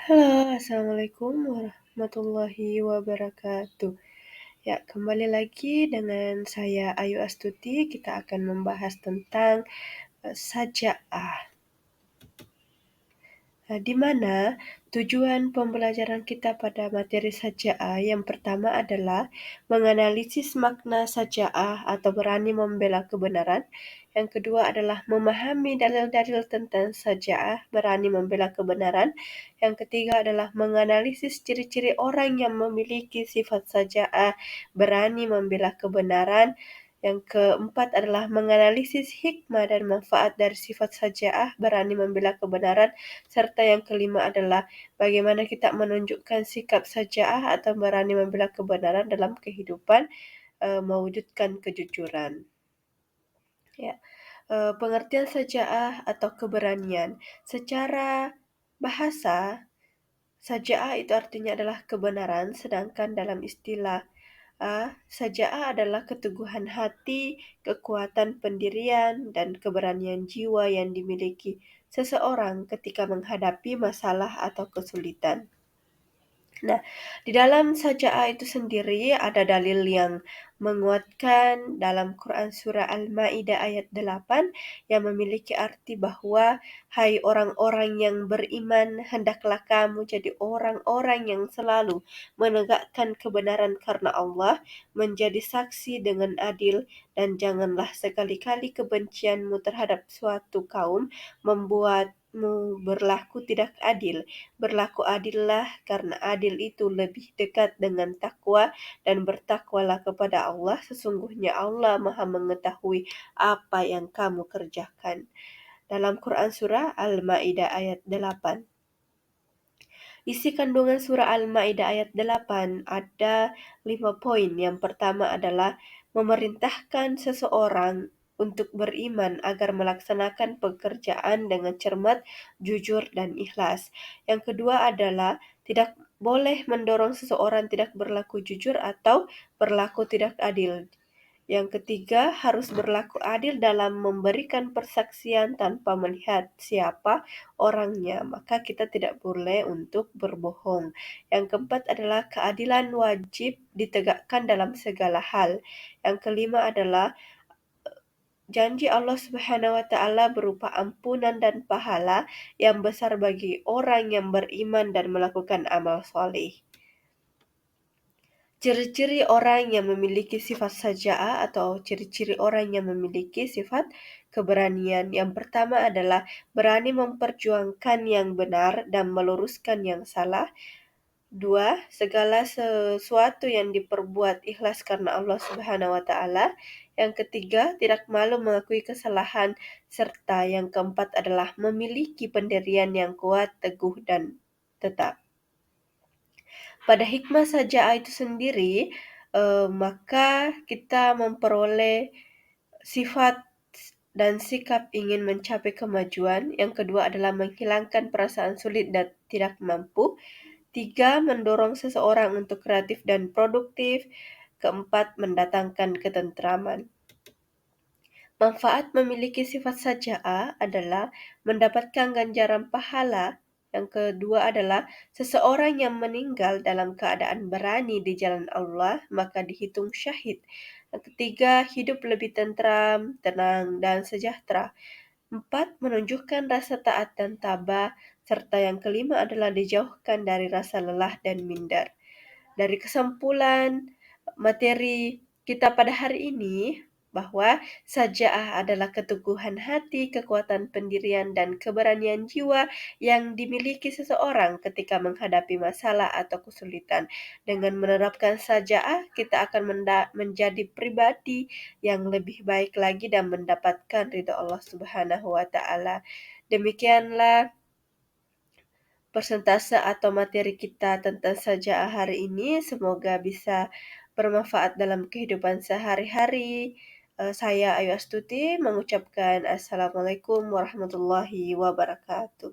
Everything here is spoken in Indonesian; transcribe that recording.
Halo, assalamualaikum warahmatullahi wabarakatuh. Ya, kembali lagi dengan saya Ayu Astuti. Kita akan membahas tentang saja'ah. Di mana tujuan pembelajaran kita pada materi saja'ah yang pertama adalah menganalisis makna saja'ah atau berani membela kebenaran. Yang kedua adalah memahami dalil-dalil tentang saja'ah, berani membela kebenaran. Yang ketiga adalah menganalisis ciri-ciri orang yang memiliki sifat saja'ah, berani membela kebenaran. Yang keempat adalah menganalisis hikmah dan manfaat dari sifat saja'ah, berani membela kebenaran. Serta yang kelima adalah bagaimana kita menunjukkan sikap saja'ah atau berani membela kebenaran dalam kehidupan, mewujudkan kejujuran. Ya, pengertian saja'ah atau keberanian. Secara bahasa, saja'ah itu artinya adalah kebenaran, sedangkan dalam istilah saja'ah adalah keteguhan hati, kekuatan pendirian, dan keberanian jiwa yang dimiliki seseorang ketika menghadapi masalah atau kesulitan. Nah, di dalam saja'ah itu sendiri ada dalil yang menguatkan dalam Quran Surah Al-Ma'idah ayat 8 yang memiliki arti bahwa hai orang-orang yang beriman, hendaklah kamu jadi orang-orang yang selalu menegakkan kebenaran karena Allah, menjadi saksi dengan adil, dan janganlah sekali-kali kebencianmu terhadap suatu kaum membuatmu berlaku tidak adil. Berlaku adillah, karena adil itu lebih dekat dengan takwa, dan bertakwalah kepada Allah, sesungguhnya Allah Maha mengetahui apa yang kamu kerjakan. Dalam Quran Surah Al-Ma'idah ayat 8. Isi kandungan surah Al-Ma'idah ayat 8 ada 5 poin. Yang pertama adalah memerintahkan seseorang untuk beriman agar melaksanakan pekerjaan dengan cermat, jujur, dan ikhlas. Yang kedua adalah tidak boleh mendorong seseorang tidak berlaku jujur atau berlaku tidak adil. Yang ketiga, harus berlaku adil dalam memberikan persaksian tanpa melihat siapa orangnya, maka kita tidak boleh untuk berbohong. Yang keempat adalah keadilan wajib ditegakkan dalam segala hal. Yang kelima adalah janji Allah Subhanahu wa taala berupa ampunan dan pahala yang besar bagi orang yang beriman dan melakukan amal soleh. Ciri-ciri orang yang memiliki sifat saja'ah atau ciri-ciri orang yang memiliki sifat keberanian. Yang pertama adalah berani memperjuangkan yang benar dan meluruskan yang salah. Dua, segala sesuatu yang diperbuat ikhlas karena Allah Subhanahu wa taala. Yang ketiga, tidak malu mengakui kesalahan, serta yang keempat adalah memiliki pendirian yang kuat, teguh, dan tetap. Pada hikmah saja'ah itu sendiri, maka kita memperoleh sifat dan sikap ingin mencapai kemajuan. Yang kedua adalah menghilangkan perasaan sulit dan tidak mampu. Tiga, mendorong seseorang untuk kreatif dan produktif. Keempat, mendatangkan ketentraman. Manfaat memiliki sifat saja'ah adalah mendapatkan ganjaran pahala. Yang kedua adalah seseorang yang meninggal dalam keadaan berani di jalan Allah, maka dihitung syahid. Yang ketiga, hidup lebih tentram, tenang, dan sejahtera. Empat, menunjukkan rasa taat dan tabah. Serta yang kelima adalah dijauhkan dari rasa lelah dan minder. Dari kesimpulan materi kita pada hari ini, bahwa saja'ah adalah keteguhan hati, kekuatan pendirian, dan keberanian jiwa yang dimiliki seseorang ketika menghadapi masalah atau kesulitan. Dengan menerapkan saja'ah, kita akan menjadi pribadi yang lebih baik lagi dan mendapatkan ridha Allah Subhanahu wa taala. Demikianlah persentase atau materi kita tentang saja'ah hari ini. Semoga bisa bermanfaat dalam kehidupan sehari-hari. Saya Ayu Astuti mengucapkan Assalamualaikum warahmatullahi wabarakatuh.